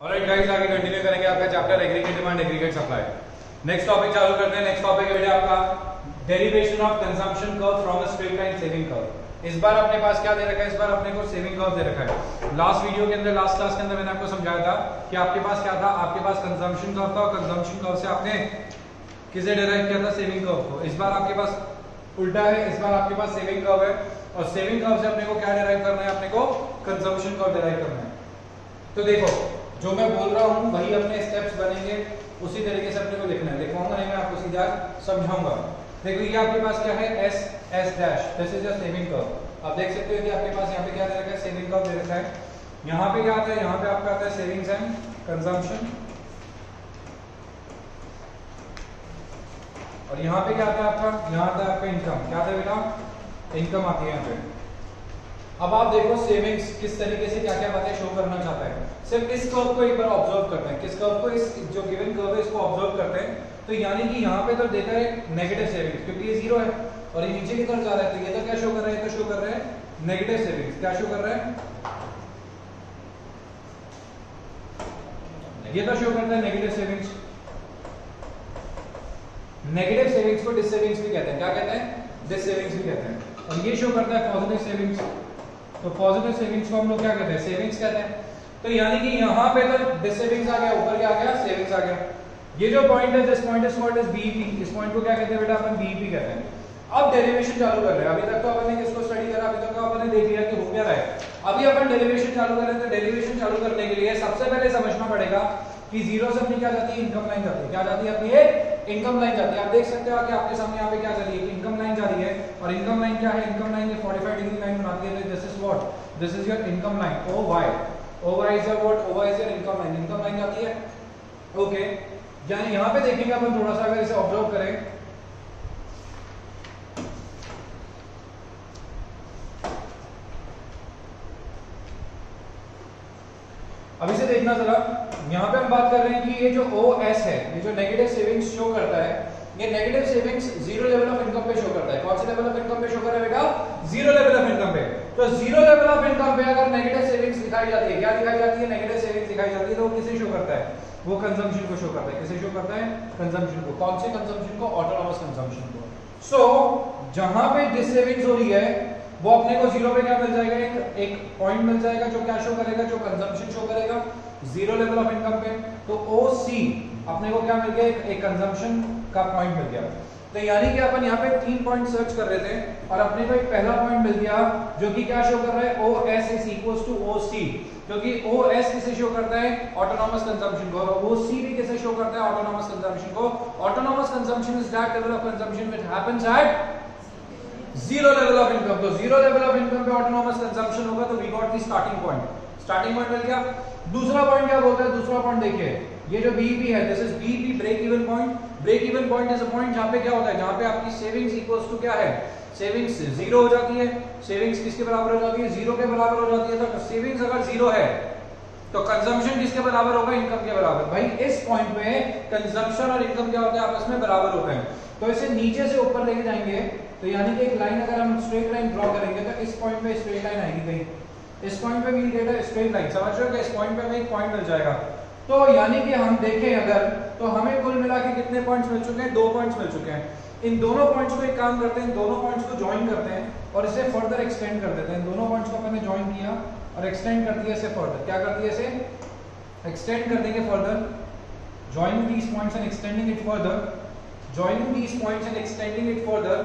Alright guys, आगे continue करेंगे आपका chapter aggregate demand aggregate supply. Next topic चालू करते हैं। नेक्स्ट टॉपिक है बेटा आपका derivation of consumption curve from a straight line saving curve. इस बार अपने पास क्या दे रखा है? इस बार अपने को सेविंग कर्व दे रखा है। लास्ट वीडियो के अंदर, लास्ट क्लास के अंदर मैंने आपको समझाया था कि आपके पास क्या था, आपके पास कंजम्पशन कर्व था और कंजम्पशन कर्व से आपने किसे डिराइव किया था? सेविंग कर्व को। इस बार आपके पास उल्टा है, इस बार आपके पास सेविंग कर्व है और सेविंग कर्व से अपने को क्या डिराइव करना है? अपने को कंजम्पशन कर्व डिराइव करना है। तो देखो, जो मैं बोल रहा हूं वही अपने स्टेप्स बनेंगे, उसी तरीके से अपने को लिखना है। लिखवाऊंगा नहीं, मैं आपको सीधा समझाऊंगा। देखो, ये आपके पास क्या है? S S dash, this is a saving curve. आप देख सकते हो कि आपके पास यहाँ पे क्या दे रखा है? सेविंग कर्व दे रखा है। यहाँ पे क्या आता है? यहाँ पे आपका आता है सेविंग्स एंड कंजम्पशन, और यहाँ पे क्या आता है आपका? यहाँ आता है आपका इनकम। क्या आता है बेटा? इनकम आती है यहाँ पे। अब आप देखो सेविंग्स किस तरीके से क्या क्या बातें शो करना चाहता है। सिर्फ इस कर्व को एक बार ऑब्जर्व करते हैं। किस कर्व को? इस जो गिवन कर्व है इसको ऑब्जर्व करते हैं। तो यानी कि यहाँ पे तो देता है नेगेटिव सेविंग्स, क्योंकि ये जीरो है और ये नीचे की तरफ जा रहा है, तो ये तो क्या शो कर रहा है? तो शो कर रहा है नेगेटिव सेविंग्स। क्या शो कर रहा है? ये तो शो करता है नेगेटिव सेविंग्स। नेगेटिव सेविंग्स को डिस सेविंग्स भी कहते हैं। क्या कहते हैं? डिस सेविंग्स भी कहते हैं। और ये शो करता है पॉजिटिव सेविंग्स। तो पॉजिटिव सेविंग्स को हम लोग क्या कहते हैं? सेविंग्स कहते हैं। तो यानी कि यहाँ पे तो डिस सेविंग्स आ गया, ऊपर क्या आ गया? सेविंग्स आ गया। ये जो पॉइंट है, this point is called as BEP. इस पॉइंट को क्या कहते हैं बेटा? अपन बीईपी कहते हैं। अब डेरिवेशन चालू कर रहे हैं। अभी तक तो अपन ने किसको स्टडी करा? अभी तक तो अपन ने देख लिया कि हो क्या रहा है। अभी अपन डेरिवेशन चालू करें, तो डेरिवेशन चालू करने के लिए सबसे पहले समझना पड़ेगा कि जीरो से अपनी क्या जाती है? इनकम लाइन जाती है। क्या जाती है अपनी? ये इनकम लाइन जाती है। आप देख सकते हो कि आपके सामने यहाँ पे क्या जा रही है? इनकम लाइन जा रही है। और इनकम लाइन क्या है? इनकम लाइन ये 45 डिग्री लाइन बनाती है। This is what? This is your income line. O Y, O Y is your what? O Y is your income line. Income line जाती है। ओके, यानी यहाँ पे देखेंगे अपन थोड़ा सा, अगर इसे ऑब्जर्व करें, अभी से देखना जरा। यहाँ पे हम बात कर रहे हैं कि ये जो OS है, ये जो नेगेटिव सेविंग्स शो करता है, ये negative savings zero level of income पे शो करता है। कौन से लेवल ऑफ इनकम पे शो कर रहा है बेटा? जीरो लेवल ऑफ इनकम पे। तो जीरो लेवल ऑफ इनकम पे अगर नेगेटिव सेविंग्स दिखाई जाती है, क्या दिखाई जाती है? नेगेटिव सेविंग्स दिखाई जाती है। तो वो किसे शो करता है? वो कंजम्पशन को शो करता है। किसे शो करता है? कंजम्पशन को। कौन से कंजम्पशन को? ऑटोनॉमस कंजम्पशन को। सो जहां पे डिस सेविंग्स हो रही है, वो अपने को जीरो पे क्या मिल जाएगा? एक पॉइंट मिल जाएगा जो क्या शो करेगा? जो कंजम्पशन शो करेगा जीरो लेवल ऑफ इनकम पे। तो OC अपने को क्या मिल गया? एक कंजम्पशन का पॉइंट मिल गया। तो यानी कि अपन यहाँ पे 3 पॉइंट सर्च कर रहे थे और अपने को एक पहला पॉइंट मिल गया जो कि क्या शो कर रहा है? OS is equals to OC, क्योंकि OS किसे शो करता है? ऑटोनॉमस कंजम्पशन को। और OC भी किसे शो करता है? ऑटोनॉमस कंजम्पशन को। Autonomous consumption is that level of consumption which happens at zero level of income. तो जीरो लेवल ऑफ इनकम पे ऑटोनॉमस कंजम्पशन होगा, तो we got the starting point. Starting point मिल गया। दूसरा पॉइंट क्या बोलता है? दूसरा पॉइंट देखिए, ये जो बीईपी है, this is BEP, break even point. Break even point is a point जहां पे क्या होता है? जहां पे आपकी सेविंग्स इक्वल्स टू क्या है? सेविंग्स जीरो हो जाती है। सेविंग्स किसके बराबर हो जाती है? जीरो के बराबर हो जाती है। तो सेविंग्स अगर जीरो है तो कंजम्पशन किसके बराबर होगा? इनकम के बराबर। भाई इस पॉइंट पे कंजम्पशन और इनकम क्या होता है? आपस में बराबर होते हैं। तो इसे नीचे से ऊपर लेके जाएंगे, तो यानी कि एक लाइन अगर हम स्ट्रेट लाइन ड्रॉ करेंगे तो इस पॉइंट पे स्ट्रेट लाइन आएगी कहीं, इस पॉइंट पे भी गेट है स्ट्रेट लाइन। समझ रहे हो कि इस पॉइंट पे हमें एक पॉइंट मिल जाएगा। तो यानी कि हम देखें अगर, तो हमें कुल मिला के कितने पॉइंट्स मिल चुके हैं? 2 पॉइंट्स मिल चुके हैं। इन दोनों पॉइंट्स को एक काम करते हैं, इन दोनों पॉइंट्स को ज्वाइन करते हैं और इसे फर्दर एक्सटेंड कर देते हैं। इन दोनों पॉइंट्स को मैंने ज्वाइन किया और एक्सटेंड कर दिया इसे फर्दर। क्या कर दिया? इसे एक्सटेंड कर देंगे further. Joining these points and extending it further, joining these points and extending it further.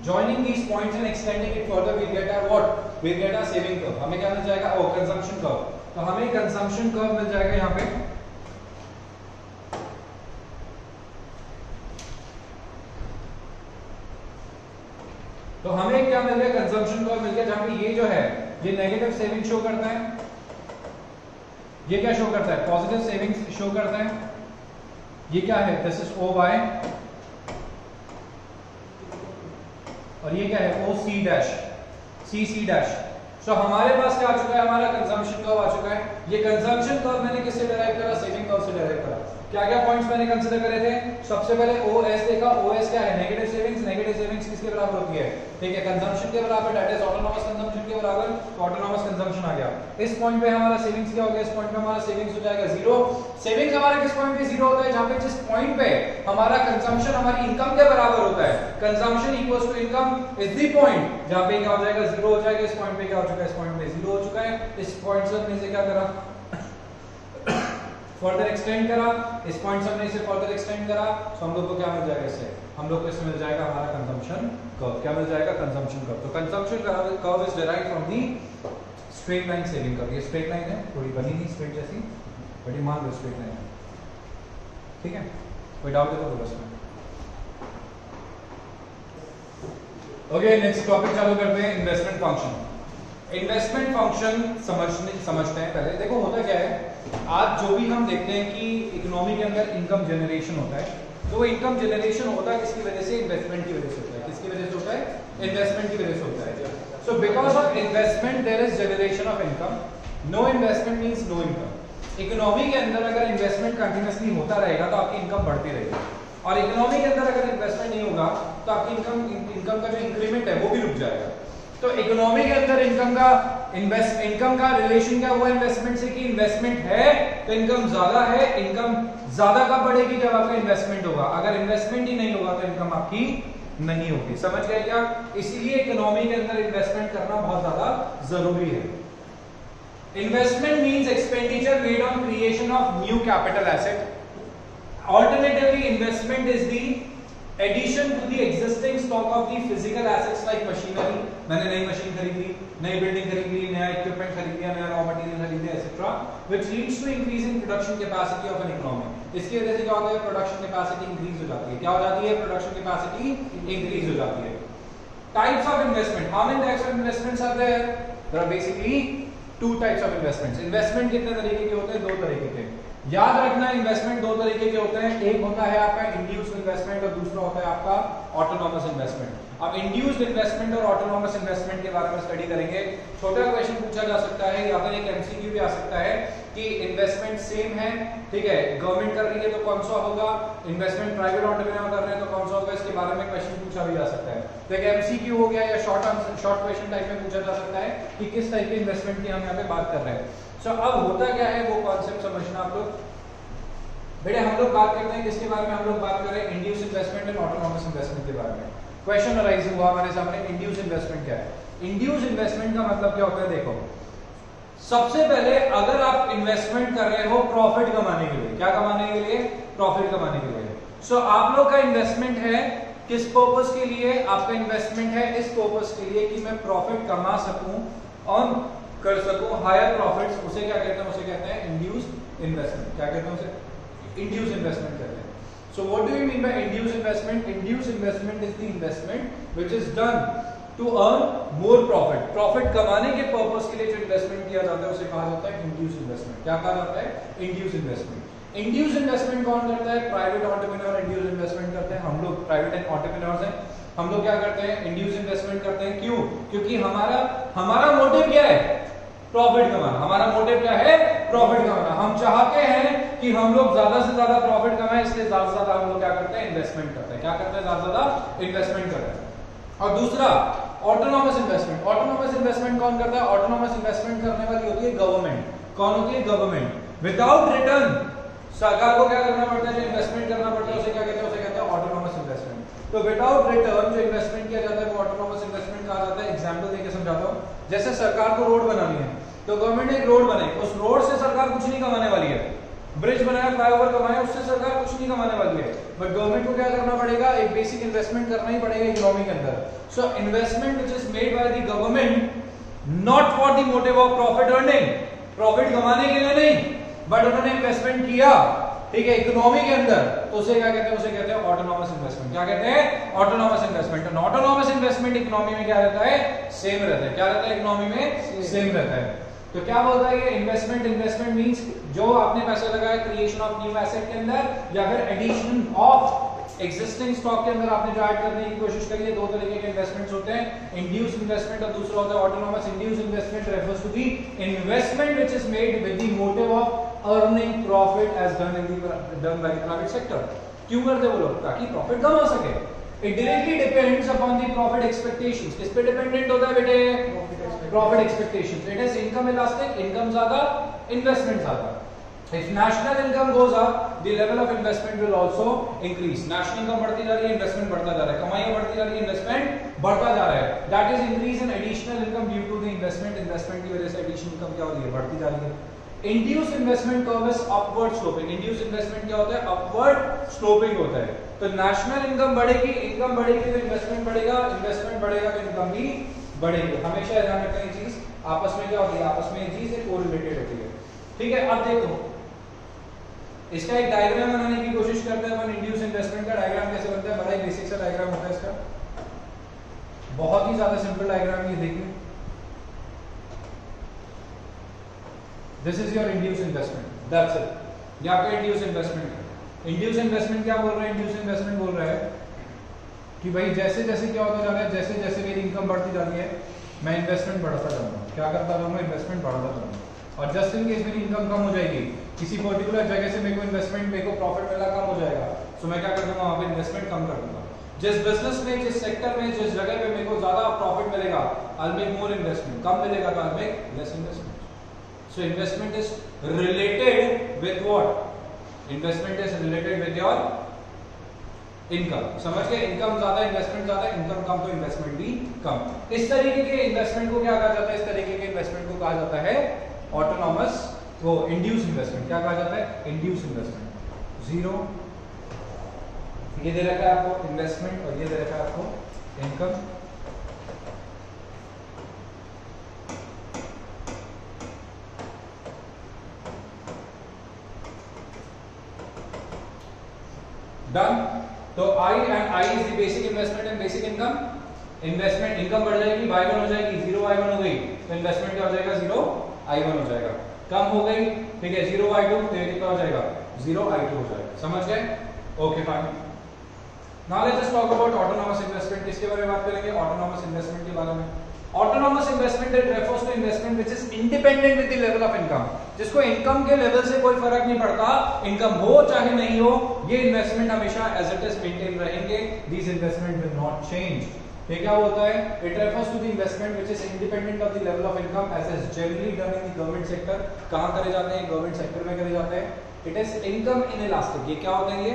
Joining these points and extending it further, we get our what? We get our saving curve. हमें क्या मिल जाएगा? Oh, consumption curve. तो हमें consumption curve मिल जाएगा यहाँ पे। तो हमें क्या मिल गया? कंजम्पशन कर्व मिल गया, जहां पे ये जो है ये नेगेटिव सेविंग शो करता है, ये क्या शो करता है? पॉजिटिव सेविंग्स शो करता है। ये क्या है? दिस इज OY और ये क्या है? OC dash, CC dash. So हमारे पास क्या आ चुका है? हमारा कंजम्पशन कर्व आ चुका है। ये कंजम्पशन कर्व मैंने किससे डिराइव करा, सेविंग कर्व से डिराइव करा। क्या क्या पॉइंट्स मैंने कंसीडर करे थे, सबसे पहले ओएस देखा, ओएस क्या है, नेगेटिव सेविंग्स, नेगेटिव सेविंग्स किसके बराबर होती है, ठीक है, कंजम्पशन के बराबर, दैट इज ऑटोनॉमस कंजम्पशन के बराबर, ऑटोनॉमस कंजम्पशन आ गया। इस पॉइंट पे हमारा सेविंग्स क्या हो गया, इस पॉइंट पे हमारा सेविंग्स हो जाएगा जीरो। सेविंग्स हमारा किस पॉइंट पे जीरो होता है, जहां पे जिस पॉइंट पे हमारा कंजम्पशन हमारी इनकम के बराबर होता है, consumption equals to income is the point जहां पे क्या हो जाएगा, जीरो हो जाएगा। इस पॉइंट पे क्या हो चुका है, इस पॉइंट पे जीरो हो चुका है। इस पॉइंट से हमने इसे क्या करा, फर्दर एक्सटेंड करा, इस पॉइंट से हमने इसे फर्दर एक्सटेंड करा, तो हम लोग को क्या मिल जाएगा, इससे हम लोग को इसमें मिल जाएगा हमारा कंजम्पशन कर्व। क्या मिल जाएगा, कंजम्पशन कर्व। तो consumption curve is derived from the straight line saving curve. ये स्ट्रेट लाइन है, थोड़ी बनी नहीं स्ट्रेट जैसी, बट मान लो स्ट्रेट लाइन है, ठीक है, कोई डाउट है तो बोलो इसमें। ओके, नेक्स्ट टॉपिक चालू करते हैं, इन्वेस्टमेंट फंक्शन। इन्वेस्टमेंट फंक्शन समझते हैं पहले। देखो होता क्या है, आज जो भी हम देखते हैं कि इकोनॉमी के अंदर इनकम जनरेशन होता है, तो वो इनकम जनरेशन होता है किसकी वजह से, इन्वेस्टमेंट की वजह से होता है। किसकी वजह से होता है, इन्वेस्टमेंट की वजह से होता है। So because of investment there is generation of income, no investment means no income. Economy के अंदर अगर इन्वेस्टमेंट कंटिन्यूअसली होता रहेगा तो आपकी इनकम बढ़ती रहेगी, और इकोनॉमी के अंदर अगर इन्वेस्टमेंट नहीं होगा तो आपकी इनकम का जो इंक्रीमेंट है वो भी रुक जाएगा। तो इकोनॉमी के अंदर इनकम का रिलेशन क्या हुआ इन्वेस्टमेंट से, कि इन्वेस्टमेंट है तो इनकम ज्यादा है। इनकम ज्यादा कब बढ़ेगी, जब आपका इन्वेस्टमेंट होगा। अगर इन्वेस्टमेंट ही नहीं होगा तो इनकम आपकी नहीं होगी। समझ गए क्या? इसीलिए इकोनॉमी के अंदर इन्वेस्टमेंट करना बहुत ज्यादा जरूरी है। Investment means expenditure made on creation of new capital asset. Alternatively, investment is the addition to the existing stock of the physical assets like machinery. मैंने नई मशीन खरीदी, नई बिल्डिंग खरीदी, नया इक्विपमेंट खरीद लिया, नया रॉ मटेरियल खरीद लिया, etcetera, which leads to increase in production capacity of an economy. इसकी वजह से क्या होता है, प्रोडक्शन कैपेसिटी इंक्रीज हो जाती है। क्या हो जाती है, प्रोडक्शन कैपेसिटी इंक्रीज हो जाती है। Types of investment. How many types of investments are there? There are basically two types of investments. Investment कितने तरीके के होते हैं, दो तरीके के। याद रखना, इन्वेस्टमेंट दो तरीके के होते हैं, एक होता है आपका इंड्यूस्ड इन्वेस्टमेंट और दूसरा होता है आपका ऑटोनॉमस इन्वेस्टमेंट। अब इंड्यूस्ड इन्वेस्टमेंट और ऑटोनॉमस इन्वेस्टमेंट के बारे में स्टडी करेंगे। छोटा क्वेश्चन पूछा जा सकता है या फिर एक एमसीक्यू भी आ सकता है कि इन्वेस्टमेंट सेम है, ठीक है, गवर्नमेंट कर रही है तो कौन सा होगा, इन्वेस्टमेंट प्राइवेट एंटरप्रेन्योर कर रहे हैं तो कौन सा होगा, इसके बारे में क्वेश्चन पूछा भी जा सकता है। तो एक एमसीक्यू हो गया या शॉर्ट क्वेश्चन टाइप में पूछा जा सकता है कि किस टाइप के इन्वेस्टमेंट की हम यहाँ पे बात कर रहे हैं। सो अब होता क्या है वो कॉन्सेप्ट समझना आप लोग। बेटे हम लोग बात करते हैं किसके बारे में, हम लोग बात कर रहे हैं induce investment and autonomous investment के बारे में। क्वेश्चन अराइज हुआ हमारे सामने, इंड्यूस इन्वेस्टमेंट क्या है। इंड्यूस इन्वेस्टमेंट का मतलब क्या होता है, देखो सबसे पहले अगर आप इन्वेस्टमेंट कर रहे हो प्रॉफिट कमाने के लिए, क्या कमाने के लिए, प्रॉफिट कमाने के लिए। सो आप लोग का इन्वेस्टमेंट है किस पर्पस के लिए, आपका इन्वेस्टमेंट है इस पर्पस के लिए कि मैं प्रॉफिट कमा सकूं और कर सकूं हायर प्रॉफिट्स। उसे क्या कहते हैं, उसे कहते हैं इंड्यूस्ड इन्वेस्टमेंट। क्या कहते हैं उसे, induced investment कहते हैं। So what do you mean by induced investment? Induced investment is the investment which is done to earn more profit. Profit कमाने के पर्पस के लिए जो इन्वेस्टमेंट किया जाता है उसे कहा जाता है induced investment। क्या कहा जाता है, induced investment। induced investment कौन करता है, प्राइवेट एंटरप्रेन्योर induced investment करते हैं। हम लोग प्राइवेट एंटरप्रेन्योर्स हैं, हम लोग क्या करते हैं, induced investment करते हैं। क्यों? क्योंकि हमारा मोटिव क्या है, प्रॉफिट कमाना। हमारा मोटिव क्या है, प्रॉफिट कमाना। हम चाहते हैं कि हम लोग ज्यादा से ज्यादा प्रॉफिट कमाएं, इसलिए ज्यादा से ज्यादा हम लोग क्या करते हैं, इन्वेस्टमेंट करते हैं। क्या करते हैं, ज्यादा से ज्यादा इन्वेस्टमेंट करते हैं। और दूसरा ऑटोनॉमस इन्वेस्टमेंट। ऑटोनॉमस इन्वेस्टमेंट कौन करता है, ऑटोनॉमस इन्वेस्टमेंट करने वाली होती है गवर्नमेंट। कौन होती है, गवर्नमेंट। विदाउट रिटर्न सरकार को क्या करना पड़ता है, जो इन्वेस्टमेंट करना पड़ता है उसे क्या कहते हैं, उसे कहते हैं ऑटोनॉमस इन्वेस्टमेंट। तो विदाउट रिटर्न जो इन्वेस्टमेंट किया जाता है वो ऑटोनॉमस इन्वेस्टमेंट कहा जाता है। एग्जांपल देके समझाता हूं, जैसे सरकार को रोड बनानी है तो गवर्नमेंट ने एक रोड बनाई, उस रोड से सरकार कुछ नहीं कमाने वाली है। ब्रिज बनाया, फ्लाईओवर कमाया, उससे सरकार कुछ नहीं कमाने वाली है। बट गवर्नमेंट को क्या करना पड़ेगा, एक बेसिक इन्वेस्टमेंट करना ही पड़ेगा इकोनॉमी के अंदर। So investment which is made by the government not for the motive of profit earning, profit कमाने के लिए नहीं, बट उन्होंने इन्वेस्टमेंट किया, ठीक है, इकोनॉमी के अंदर, तो उसे क्या कहते हैं, उसे कहते हैं ऑटोनॉमस इन्वेस्टमेंट। क्या कहते हैं, ऑटोनॉमस इन्वेस्टमेंट। और ऑटोनॉमस इन्वेस्टमेंट इकोनॉमी में क्या रहता है, सेम रहता है। क्या रहता है, इकोनॉमी में सेम रहता है। तो क्या बोलता है ये इन्वेस्टमेंट मींस जो आपने पैसा लगाया क्रिएशन ऑफ न्यू एसेट के अंदर या फिर एडिशन ऑफ एग्जिस्टिंग स्टॉक के अंदर आपने जो ऐड करने की कोशिश करी है, दो तरीके के इन्वेस्टमेंट्स होते हैं, इंड्यूस इन्वेस्टमेंट और दूसरा होता है autonomous. Induced investment refers to the investment which is made with the motive of earning profit as done by the private sector. क्यों करते वो लोग? ताकि प्रॉफिट कम हो सके। It directly depends upon the profit expectations. किस पे डिपेंडेंट होता है बेटे? Profit expectations. It is income elastic, income ज्यादा, इन्वेस्टमेंट ज्यादा। If national income goes up, the level of investment will also increase. National income बढ़ती जा रही है, investment बढ़ता जा रहा है, कमाई बढ़ती जा रही है, investment बढ़ता जा रहा है। That is increase in additional income due to the investment. Investment की वजह से additional income क्या हो रही है? बढ़ती जा रही है। Induced investment curve is upward sloping. Induced investment क्या होता है? Upward sloping होता है। तो national income बढ़ेगी, income बढ़ेगी तो investment बढ़ेगा, investment बढ़ेगा तो income भी बढ़ेगी। हमेशा ध्यान रखना ये चीज आपस में क्या होती है? आपस में ये चीज कोरिलेटेड होती है। ठीक है, अब देखो इसका एक डायग्राम बनाने की कोशिश करते हैं अपन। इंड्यूस इन्वेस्टमेंट का डायग्राम कैसे बनता है? बड़ा ही बेसिक सा डायग्राम होता है इसका, बहुत ही ज्यादा सिंपल डायग्राम। ये देखिए, this is your induce investment, that's it. ये आपका इंड्यूस इन्वेस्टमेंट है। इंड्यूस इन्वेस्टमेंट क्या बोल रहा है? इंड्यूस इन्वेस्टमेंट बोल रहा है कि भाई जैसे जैसे क्या होता जा रहा है, जैसे जैसे मेरी इनकम बढ़ती जा रही है, मैं इन्वेस्टमेंट बढ़ाता जाऊंगा। क्या करता जाऊंगा? इन्वेस्टमेंट बढ़ाता जाऊंगा। और जस्ट इन केस मेरी इनकम कम हो जाएगी, किसी पर्टिकुलर जगह से मेरे को इन्वेस्टमेंट, मेरे को प्रॉफिट मिला कम हो जाएगा, तो मैं क्या कर दूंगा? वहां पे इन्वेस्टमेंट कम कर दूंगा। जिस बिजनेस में, जिस सेक्टर में, जिस जगह पे मेरे को ज्यादा प्रॉफिट मिलेगा, I will make more investment. कम मिलेगा तो I will make less investment. So investment is related with what? Investment is related with your income. समझ गए? इनकम ज्यादा, इन्वेस्टमेंट ज्यादा, इनकम कम तो इन्वेस्टमेंट भी कम। इस तरीके के इन्वेस्टमेंट को क्या कहा जाता है? इस तरीके के इन्वेस्टमेंट को कहा जाता है ऑटोनॉमस, वो इंड्यूस इन्वेस्टमेंट। क्या कहा जाता है? Induce investment. जीरो ये दे रखा है आपको इन्वेस्टमेंट, और ये दे रखा है आपको इनकम। डन। तो I and I is the basic investment and basic income. Investment, income बढ़ जाएगी, y1 हो जाएगी, 0y1 हो गई, तो इन्वेस्टमेंट क्या हो जाएगा? 0i1 हो जाएगा। कम हो गई, ठीक है, 0y2, तो ये कितना हो जाएगा? 0i2 हो जाएगा। समझ गए? Okay fine. Now let's just talk about autonomous investment. किसके बारे में बात करेंगे? ऑटोनॉमस इन्वेस्टमेंट के बारे में। Autonomous investment it refers to investment which is independent with the level of income. जिसको इनकम के लेवल से कोई फर्क नहीं पड़ता, इनकम हो चाहे नहीं हो, ये इन्वेस्टमेंट हमेशा एज इट इज मेंटेन रहेंगे। These investment will not change. ये क्या होता है? It refers to the investment which is independent of the level of income as is generally done in the government sector. कहां करे जाते हैं? गवर्नमेंट सेक्टर में करे जाते हैं। It is income inelastic. ये क्या होता है? ये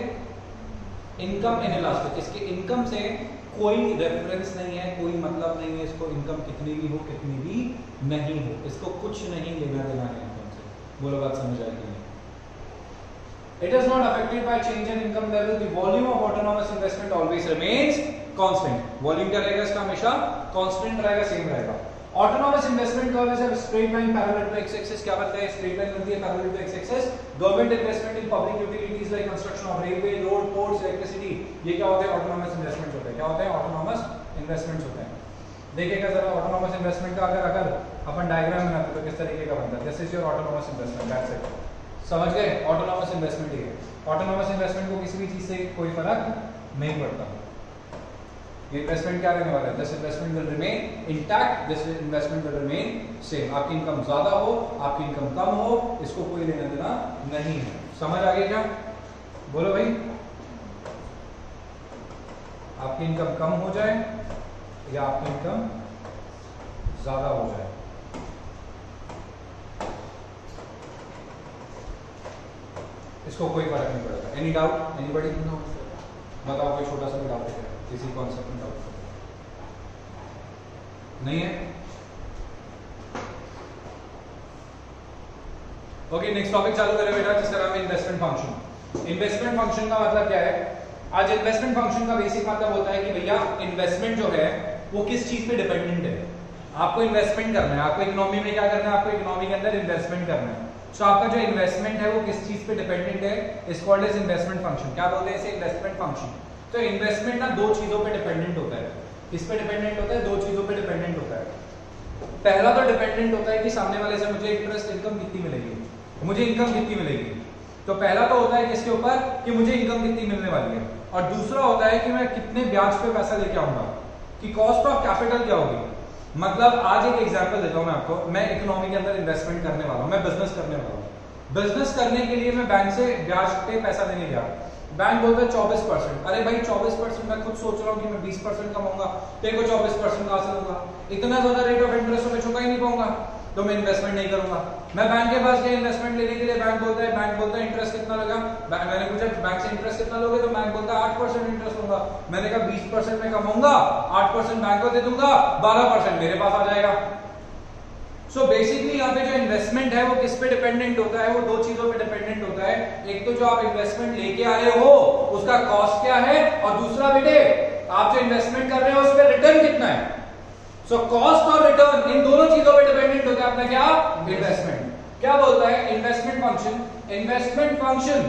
इनकम इनइलास्टिक। इसके इनकम से कोई रेफरेंस नहीं है, कोई मतलब नहीं है इसको, इनकम कितनी भी हो, कितनी भी नहीं हो, इसको कुछ नहीं लेना देना है इनकम से। बोलो बात समझ आएगी? It is not affected by change in income level. The volume of autonomous investment always remains constant. Volume क्या रहेगा इसका? हमेशा constant रहेगा, सेम रहेगा। Autonomous investment curve is a straight line parallel to x-axis। क्या बनता है? Straight line बनती है parallel to x-axis। Government investment in public utilities like construction of railway, road, ports, electricity, ये क्या होते हैं? Autonomous investment होते हैं। क्या होते हैं? Autonomous investments होते हैं। देखिएगा जरा autonomous investment का अगर अपन डायग्राम बनाते तो किस तरीके का बनता है? This is your autonomous investment, that's it। समझ गए? ऑटोनॉमस इन्वेस्टमेंट ही है। ऑटोनॉमस इन्वेस्टमेंट को किसी भी चीज से कोई फर्क नहीं पड़ता। ये इन्वेस्टमेंट क्या रहने वाला है? This investment will remain intact, this investment will remain same. आपकी इनकम ज्यादा हो, आपकी इनकम कम हो, इसको कोई लेना देना नहीं है। समझ आ गई क्या? बोलो भाई। आपकी इनकम कम हो जाए या आपकी इनकम ज्यादा हो जाए, इसको कोई फर्क नहीं पड़ता। Any doubt? एनीबॉडी? बताओ कोई छोटा सा भी डाउट है किसी कॉन्सेप्ट में? डाउट नहीं है? ओके, नेक्स्ट टॉपिक चालू करें बेटा, जिसका नाम है इन्वेस्टमेंट फंक्शन। इन्वेस्टमेंट फंक्शन का मतलब क्या है? आज इन्वेस्टमेंट फंक्शन का बेसिक मतलब होता है कि भैया इन्वेस्टमेंट जो है वो किस चीज पे डिपेंडेंट है। आपको इन्वेस्टमेंट करना है, आपको इकोनॉमी में क्या करना है? आपको इकोनॉमी के अंदर इन्वेस्टमेंट करना है। तो आपका जो इन्वेस्टमेंट है वो किस चीज पे डिपेंडेंट है? Is called as investment function. क्या बोलते हैं इसे? Investment function. तो इन्वेस्टमेंट ना दो चीजों पे डिपेंडेंट होता है। किस पे डिपेंडेंट होता है? दो चीजों पे डिपेंडेंट होता है। पहला तो डिपेंडेंट होता है कि सामने वाले से मुझे इंटरेस्ट इनकम कितनी मिलेगी, मुझे इनकम कितनी मिलेगी। तो पहला तो होता है किसके ऊपर? कि मुझे इनकम कितनी मिलने वाली है। और दूसरा होता है कि मैं कितने ब्याज पे पैसा लेके आऊंगा, कि कॉस्ट ऑफ कैपिटल क्या होगी। मतलब आज एक एग्जांपल देता हूं मैं आपको, मैं इकोनॉमी के अंदर इन्वेस्टमेंट करने वाला हूं, मैं बिजनेस करने वाला हूं। बिजनेस करने के लिए मैं बैंक से ब्याज पे पैसा लेने गया, बैंक बोलता है 24%। अरे भाई 24%, मैं खुद सोच रहा हूँ कि मैं 20% कमाऊंगा, तेरे को 24% कहां से दूंगा, इतना ज्यादा रेट ऑफ इंटरेस्ट तो मैं चुका ही नहीं पाऊंगा, तो मैं इन्वेस्टमेंट नहीं करूंगा। मैं बैंक के पास गया इन्वेस्टमेंट लेने के लिए, बैंक बोलता है इंटरेस्ट कितना लगा, मैंने पूछा बैंक से इंटरेस्ट कितना लोगे, तो बैंक बोलता है 8% इंटरेस्ट लूंगा। मैंने कहा 20% में कमाऊंगा, 8% बैंक को दे दूंगा, 12% मेरे पास आ जाएगा। सो बेसिकली यहाँ पे जो इन्वेस्टमेंट है वो किस पे डिपेंडेंट होता है, वो दो चीजों पे डिपेंडेंट होता है। एक तो जो आप इन्वेस्टमेंट लेके आ रहे हो उसका कॉस्ट क्या है, और दूसरा बेटे आप जो इन्वेस्टमेंट कर रहे हो उस पर रिटर्न कितना है। सो कॉस्ट और रिटर्न इन दोनों चीजों पे डिपेंडेंट होता है अपना क्या, इन्वेस्टमेंट। क्या बोलता है investment function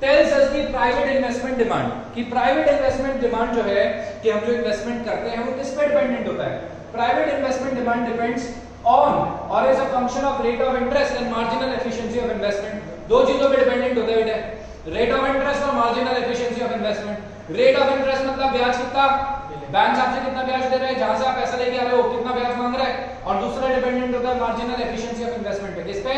tells us the private investment demand, कि प्राइवेट इन्वेस्टमेंट डिमांड जो है कि हम जो इन्वेस्टमेंट करते हैं वो किस पे डिपेंडेंट होता है। Private investment demand depends on और is a function of rate of interest and marginal efficiency of investment. दो चीजों पे डिपेंडेंट होता है बेटे, रेट ऑफ इंटरेस्ट और marginal efficiency of investment. Rate of interest मतलब ब्याज कितना, बैंक आपसे कितना ब्याज दे रहा है, जहां से आप पैसा लेके आ रहे हो कितना ब्याज मांग रहा है, और दूसरा डिपेंडेंट होता है मार्जिनल एफिशिएंसी ऑफ इन्वेस्टमेंट पे, किस पे,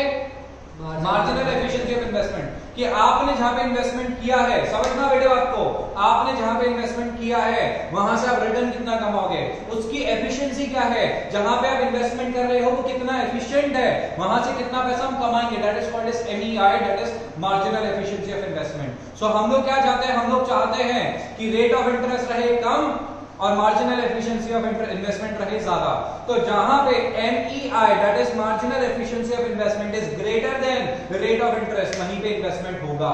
मार्जिनल एफिशिएंसी ऑफ इन्वेस्टमेंट, कि आपने जहां पे इन्वेस्टमेंट किया है, समझना बेटे बात को, आपने जहां पे इन्वेस्टमेंट किया है वहां से आप रिटर्न कितना कमाओगे, उसकी एफिशिएंसी क्या है, जहां पे आप इन्वेस्टमेंट कर रहे हो वो कितना एफिशिएंट है, वहां से कितना पैसा हम कमाएंगे, that is called as MEI, that is marginal efficiency of investment. So हम लोग क्या चाहते हैं, हम लोग चाहते हैं कि रेट ऑफ इंटरेस्ट रहे कम और मार्जिनल एफिशिएंसी ऑफ इन्वेस्टमेंट रहे ज्यादा। तो जहां पे MEI that is marginal efficiency of investment is greater than rate of interest, वहीं पे इन्वेस्टमेंट होगा।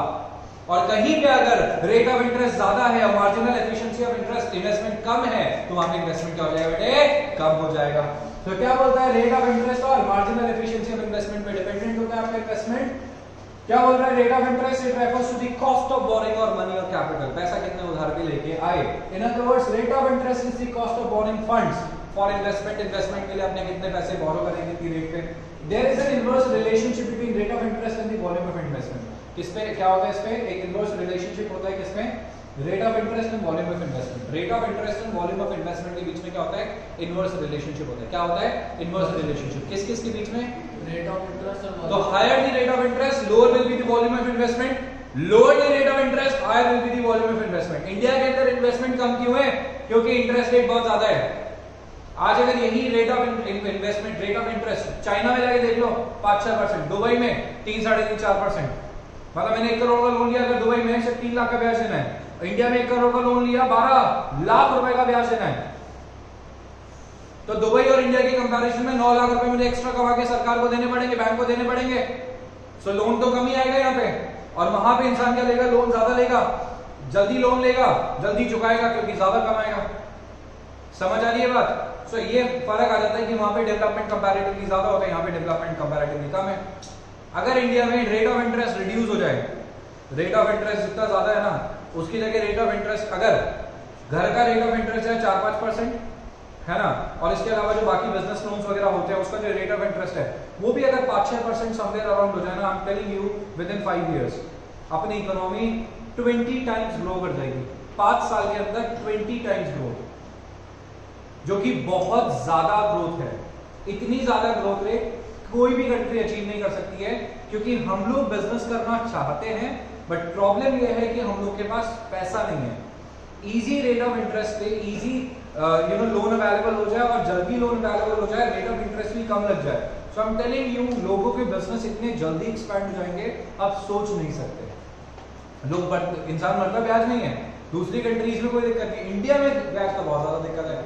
और कहीं पे अगर रेट ऑफ इंटरेस्ट ज्यादा है और marginal efficiency of interest investment कम है तो वहां पे इन्वेस्टमेंट क्या हो जाएगा बेटे, कम हो जाएगा। तो क्या बोलता है, रेट ऑफ इंटरेस्ट और मार्जिनल एफिशिएंसी ऑफ इन्वेस्टमेंट पे डिपेंडेंट होता है आपका इन्वेस्टमेंट। क्या बोल रहा है, rate of interest it refers to the cost of borrowing और मनी और कैपिटल, पैसा कितने उधार पे लेके आए। In other words rate of interest is the cost of borrowing funds for investment, investment के लिए आपने कितने पैसे बोरो करेंगे कितनी रेट पे। There is an inverse relationship between rate of interest and the volume of investment. किस पे क्या होता है, इस पे एक इनवर्स रिलेशनशिप होता है, किसमें, rate of interest and volume of investment. Rate of interest and volume of investment के बीच में क्या होता है, इनवर्स रिलेशनशिप होता है। क्या होता है, इनवर्स रिलेशनशिप। किस किस के बीच में, रेट ऑफ इंटरेस्ट और तो higher the rate of interest lower will be the volume of investment, lower the rate of interest higher will be the volume of investment. India के अंदर इन्वेस्टमेंट कम क्यों है, क्योंकि इंटरेस्ट रेट बहुत ज्यादा है। आज अगर यही rate of investment, rate of interest China में जाके देख लो 5-6%, दुबई में 3-3.5-4%। मतलब मैंने 1 करोड़ का लोन लिया, अगर दुबई में सिर्फ 3 लाख का ब्याज देना है, इंडिया में 1 करोड़ का लोन लिया 12 लाख रुपए का ब्याज देना है। तो दुबई और इंडिया के कंपैरिजन में 9 लाख रुपए मुझे एक्स्ट्रा कमा के सरकार को देने पड़ेंगे, बैंक को देने पड़ेंगे। सो लोन तो कम ही आएगा यहाँ पे, और वहां पे इंसान क्या लेगा, लोन ज्यादा लेगा, जल्दी लोन लेगा, जल्दी चुकाएगा क्योंकि ज्यादा कमाएगा। समझ आ रही है बात। सो ये फर्क आ जाता है कि वहां पे डेवलपमेंट कंपैरेटिवली ज्यादा होता है, यहाँ पे डेवलपमेंट कंपैरेटिवली कम है। अगर इंडिया में रेट ऑफ इंटरेस्ट रिड्यूस हो जाए, रेट ऑफ इंटरेस्ट जितना ज्यादा है ना, उसकी जगह रेट ऑफ इंटरेस्ट, अगर घर का रेट ऑफ इंटरेस्ट है 4-5% है ना, और इसके अलावा जो बाकी बिजनेस लोन्स वगैरह होते हैं उसका जो रेट ऑफ इंटरेस्ट है वो भी अगर 5-6% समवेयर अराउंड हो जाए ना, I am telling you with in 5 years अपनी इकोनॉमी 20 टाइम्स ग्रो कर जाएगी। 5 साल के अंदर 20 टाइम्स ग्रोथ, जो कि बहुत ज्यादा ग्रोथ है। इतनी ज्यादा ग्रोथ रेट कोई भी कंट्री अचीव नहीं कर सकती है, क्योंकि हम लोग बिजनेस करना चाहते हैं बट प्रॉब्लम यह है कि हम लोग के पास पैसा नहीं है। इजी रेट ऑफ इंटरेस्ट पे इजी लोन अवेलेबल हो जाए और जल्दी लोन अवेलेबल हो जाए, रेट ऑफ इंटरेस्ट भी कम लग जाए। सो आई एम टेलिंग यू, लोगों के बिजनेस इतने जल्दी एक्सपैंड हो जाएंगे आप सोच नहीं सकते। लोग बट इंसान मतलब ब्याज नहीं है, दूसरी कंट्रीज में कोई दिक्कत नहीं, इंडिया में ब्याज का बहुत ज्यादा दिक्कत है,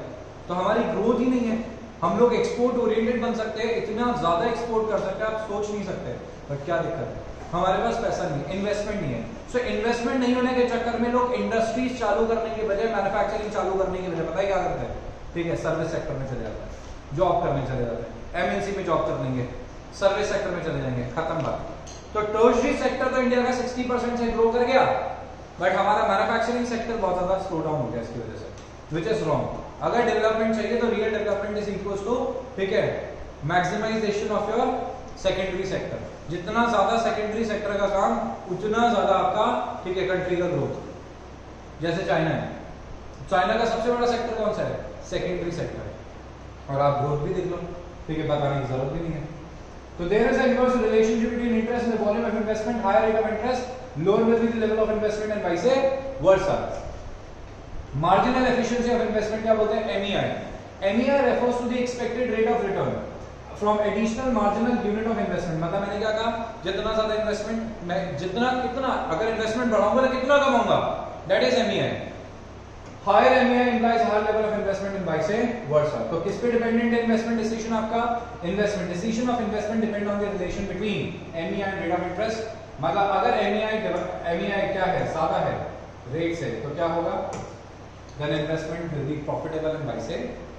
तो हमारी ग्रोथ ही नहीं है। हम लोग एक्सपोर्ट ओरिएंटेड बन सकते हैं, इतना ज्यादा एक्सपोर्ट कर सकते हैं आप सोच नहीं सकते, बट क्या दिक्कत है, हमारे पास पैसा नहीं है, इन्वेस्टमेंट नहीं है। सो इन्वेस्टमेंट नहीं होने के चक्कर में लोग इंडस्ट्रीज चालू करने के बजाय, मैन्युफैक्चरिंग चालू करने के बजाय पता है क्या करते हैं, ठीक है, सर्विस सेक्टर में चले जाते हैं, जॉब करने चले जाते हैं, MNC में जॉब कर लेंगे, सर्विस सेक्टर में चले जाएंगे, खत्म बात। तो टर्शरी सेक्टर तो इंडिया का 60% से ग्रो कर गया, बट हमारा मैन्युफैक्चरिंग सेक्टर बहुत ज्यादा स्लो डाउन हो गया इसकी वजह से, विच इज रॉन्ग। अगर डेवलपमेंट चाहिए तो real development is equals to, ठीक है, maximisation of your secondary sector. जितना ज्यादा सेकेंडरी सेक्टर का काम उतना ज्यादा आपका, ठीक है, कंट्री का ग्रोथ। जैसे चाइना है, चाइना का सबसे बड़ा सेक्टर कौन सा है? सेकेंडरी सेक्टर है, और आप ग्रोथ भी देख लो, ठीक है, बताने की जरूरत भी नहीं है। तो there is an inverse relationship between interest and the volume of investment, higher rate of interest lower will be the level of investment and vice versa. Marginal efficiency of investment क्या बोलते हैं? MEI। MEI refers to the expected rate of return from additional marginal unit of investment. मतलब मैंने क्या कहा, जितना ज्यादा investment मैं जितना कितना अगर इन्वेस्टमेंट बढ़ाऊंगा तो कितना कमाऊंगा, that is MEI। Higher MEI implies higher level of investment and vice versa। तो किस पे डिपेंडेंट है इन्वेस्टमेंट डिसीजन आपका? Investment decision of investment depend on the relation between MEI and rate of interest. मतलब अगर MEI क्या है, ज्यादा है रेट से, तो क्या होगा? then investment will be profitable and vice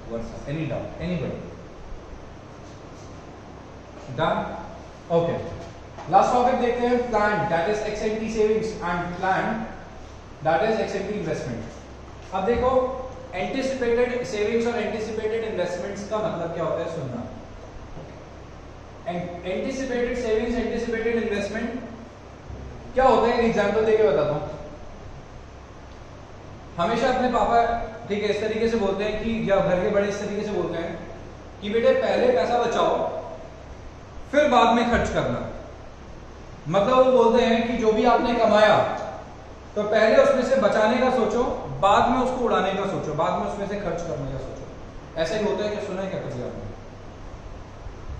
versa। any doubt anybody? done? okay, last topic देखते हैं, plan that is XNT savings and plan that is XNT investment। अब देखो anticipated savings और anticipated investments का मतलब क्या होता है सुनना। anticipated savings anticipated investment क्या होता है, एग्जांपल देके बताता हूँ। हमेशा अपने पापा, ठीक है, इस तरीके से बोलते हैं कि, या घर के बड़े इस तरीके से बोलते हैं कि बेटे पहले पैसा बचाओ फिर बाद में खर्च करना। मतलब वो बोलते हैं कि जो भी आपने कमाया तो पहले उसमें से बचाने का सोचो, बाद में उसको उड़ाने का सोचो, बाद में उसमें से खर्च करने का सोचो। ऐसे ही होता है कि सुना है क्या कभी आपने?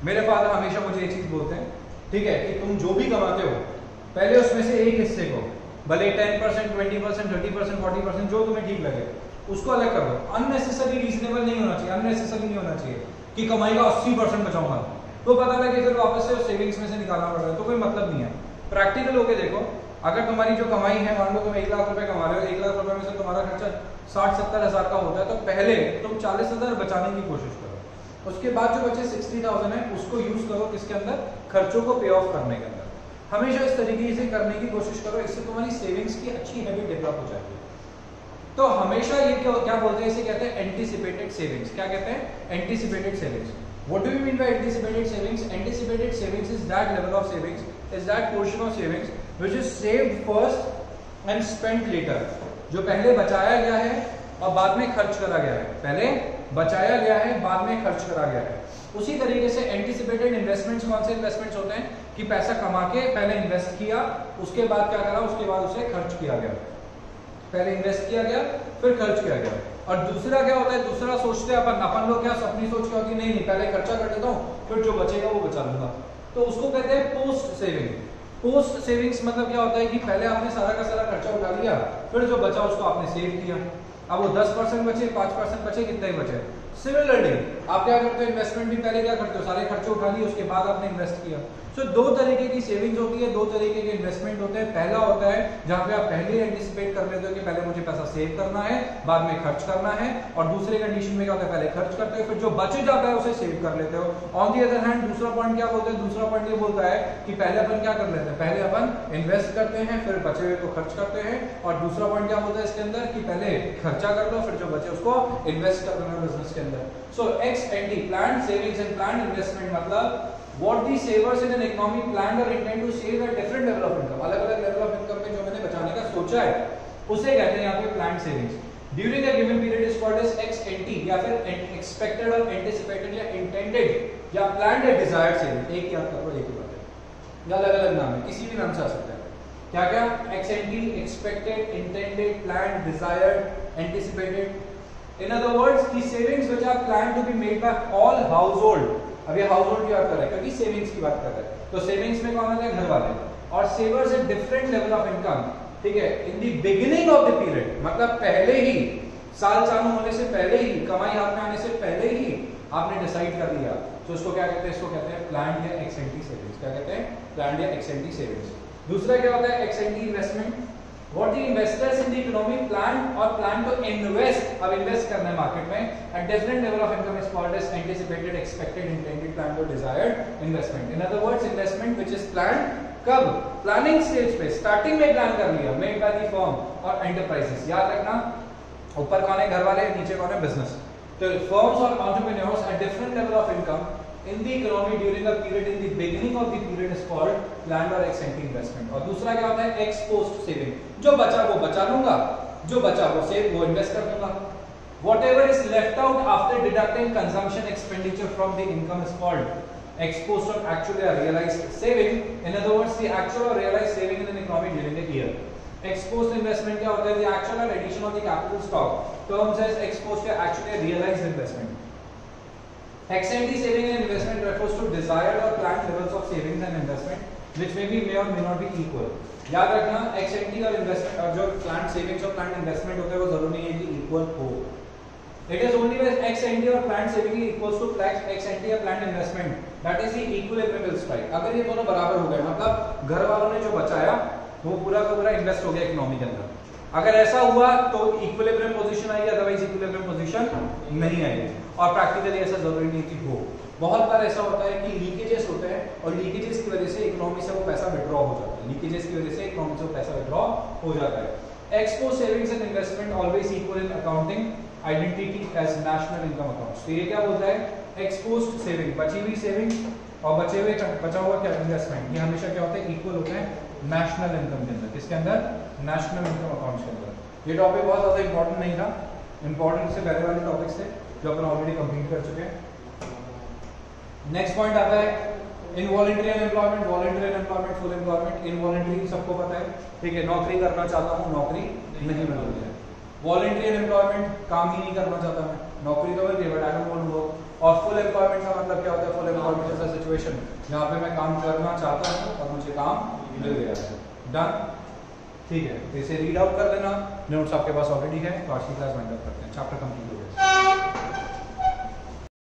मेरे फादर हमेशा मुझे एक चीज बोलते हैं, ठीक है, कि तुम जो भी कमाते हो पहले उसमें से एक हिस्से को, भले 10%, 20%, 30%, 40%, जो तुम्हें ठीक लगे उसको अलग कर दो। अननेसेसरी रीजनेबल नहीं होना चाहिए, अननेसेसरी नहीं होना चाहिए कि कमाई का 80% बचाऊंगा तो पता लगे फिर वापस से सेविंग्स में से निकालना पड़ रहा है, तो कोई मतलब नहीं है। प्रैक्टिकल होके देखो, अगर तुम्हारी जो कमाई है, मान लो तुम 1 लाख रुपए कमा रहे हो, 1 लाख रुपए में से तुम्हारा खर्चा 60-70 हजार का होता है, तो पहले तुम 40,000 बचाने की कोशिश करो। उसके बाद जो बचे 60,000 है उसको यूज करो किसके अंदर? खर्चों को पे ऑफ करने के अंदर। हमेशा इस तरीके से करने की कोशिश करो, इससे तुम्हारी सेविंग्स की अच्छी हैबिट डेवलप हो जाएगी। तो हमेशा ये क्या बोलते हैं, इसे कहते हैं एंटीसिपेटेड सेविंग्स। क्या कहते हैं? Anticipated savings. What do you mean by anticipated savings? Anticipated savings is that level of savings, is that portion of savings which is saved first and spent later. जो पहले बचाया गया है और बाद में खर्च करा गया है, पहले बचाया गया है बाद में खर्च करा गया है। उसी तरीके से एंटीसिपेटेड इन्वेस्टमेंट्स कौन से इन्वेस्टमेंट्स होते हैं कि पैसा कमा के पहले इन्वेस्ट किया, उसके बाद क्या करा, उसके बाद उसे खर्च किया गया। पहले इन्वेस्ट किया गया फिर खर्च किया गया। और दूसरा क्या होता है, दूसरा सोचते हैं अपन लोग, क्या अपनी सोच क्या होती है, नहीं पहले खर्चा कर देता हूँ फिर जो बचेगा वो बचा लूंगा, तो उसको कहते हैं पोस्ट सेविंग। पोस्ट सेविंग्स मतलब क्या होता है कि पहले आपने सारा का सारा खर्चा उठा लिया, फिर जो बचा उसको आपने सेव किया। अब वो 10% बचे, 5% बचे, कितना ही बचे। सिमिलरली आप क्या करते हो, इन्वेस्टमेंट भी पहले क्या करते हो, सारे खर्चे उठा लिए उसके बाद आपने इन्वेस्ट किया। सो दो तरीके की सेविंग्स होती है, दो तरीके के इन्वेस्टमेंट होते हैं। पहला होता है जहां पे आप पहले एंटिसिपेट कर लेते हो कि पहले मुझे पैसा सेव करना है बाद में खर्च करना है, और दूसरे कंडीशन में क्या होता है, पहले खर्च करते हो फिर जो बच जाता है उसे सेव कर लेते हो। ऑन दी अदर हैंड दूसरा पॉइंट क्या बोलते हैं, दूसरा पॉइंट ये बोलता है कि पहले अपन क्या कर लेते हैं, पहले अपन इन्वेस्ट करते हैं फिर बचे हुए को खर्च करते हैं। और दूसरा पॉइंट क्या बोलता है इसके अंदर कि पहले खर्चा कर लो फिर जो बचे उसको इन्वेस्ट कर देना बिजनेस के अंदर। सो XNT plan savings and plan investment मतलब what the savers in an economy planned or intend to save at different level of income, अलग अलग लेवल ऑफ इनकम में जो मैंने बचाने का सोचा है उसे कहते हैं यहाँ पे planned savings. During a given period is called as XNT या फिर एक्सपेक्टेड और एंटिसिपेटेड या इंटेंडेड या प्लान्ड या डिजायर्ड सेविंग। एक याद करो, एक ही बात है, या अलग अलग नाम है, किसी भी नाम से आ सकता है। क्या क्या? XNT expected, intended, planned, desired, anticipated. In other words, the savings which are planned to be made by all household, अब ये हाउसहोल्ड की बात कर रहे हैं क्योंकि सेविंग्स की बात कर रहे हैं, तो सेविंग्स में कौन आते हैं, घर वाले, और savers at different level of income, ठीक है, in the beginning of the period, मतलब पहले ही साल चालू होने से पहले ही, कमाई हाथ में आने से पहले ही आपने डिसाइड कर लिया, तो इसको क्या कहते हैं, इसको कहते हैं प्लान्ड या XNT सेविंग्स। क्या कहते हैं? प्लान्ड या XNT सेविंग्स। दूसरा क्या होता है XNT investment, what the investors in the economy plan or plan to invest, अब इन्वेस्ट करना है मार्केट में at different level of income is called as anticipated, expected, intended, planned or desired investment. In other words, investment which is planned कब, planning stage पे, starting में plan कर लिया, made by the firm और enterprises. याद रखना ऊपर कौन है, घर वाले, नीचे कौन है, बिजनेस। तो फर्म्स और entrepreneurs eight different level of income in the economy during a period in the beginning of the period is called planned or XNT investment। और दूसरा क्या होता है, ex post saving, जो बचा वो बचा लूंगा, जो बचा वो इन्वेस्ट कर दूंगा। Whatever is left out after deducting consumption expenditure from the income is called ex post or actual or realized saving. In other words, the actual or realized saving in an economy during the year. Ex post investment क्या होता है? The actual or addition of the capital stock terms as ex post या actual or realized investment. Ex ante saving and investment refers to desired or planned levels of savings and investment which may or may not be equal. याद रखना x ante और investment और जो plan savings और plan investment होता है वो जरूरी नहीं है कि इक्वल हो। It is only when ex ante और plan saving equals to ex ante या plan investment that is the equilibrium will strike. अगर ये दोनों बराबर हो गए मतलब घर वालों ने जो बचाया वो पूरा का पूरा इन्वेस्ट हो गया इकोनॉमी के अंदर, अगर ऐसा हुआ तो इक्विलिब्रियम पोजीशन आएगी, अदरवाइज इक्विलिब्रियम पोजीशन नहीं आएगी। और प्रैक्टिकली ऐसा जरूरी नहीं कि हो, बहुत बार ऐसा होता है कि लीकेजेस होते हैं और लीकेजेस की वजह से इकोनॉमी से वो पैसा विड्रॉ हो जाता है, लीकेजेस की वजह से इकोनॉमी से वो पैसा विड्रॉ हो जाता है। Ex post savings and investment always equal in accounting identity as national income accounts. तो ये क्या बोलता है? एक्सपोज सेविंग, बची हुई सेविंग और बचा हुआ क्या इन्वेस्टमेंट, ये हमेशा क्या होता है? इक्वल होते हैं नेशनल इनकम के अंदर। किसके अंदर? नेशनल इनकम अकाउंट्स के अंदर। ये टॉपिक बहुत ज्यादा इंपॉर्टेंट नहीं था, इंपॉर्टेंट से पहले वाले टॉपिक्स थे जो अपन ऑलरेडी कंप्लीट कर चुके हैं। नेक्स्ट पॉइंट आता है involuntary unemployment, voluntary unemployment, full employment. Involuntary सबको पता है, ठीक है, नौकरी करना चाहता हूँ, नौकरी नहीं मिल रही है। वॉलंटरी अनएम्प्लॉयमेंट, काम ही नहीं करना चाहता मैं, नौकरी तो मिल रही है but I don't want to work. और फुल एम्प्लॉयमेंट का मतलब क्या होता है? Full employment is a situation जहाँ पे मैं काम करना चाहता हूँ और मुझे काम मिल गया है। डन, ठीक है, तो इसे रीड आउट कर लेना, नोट्स आपके पास ऑलरेडी है। तो आज की क्लास वाइंड अप करते हैं, चैप्टर कंप्लीट हो गया।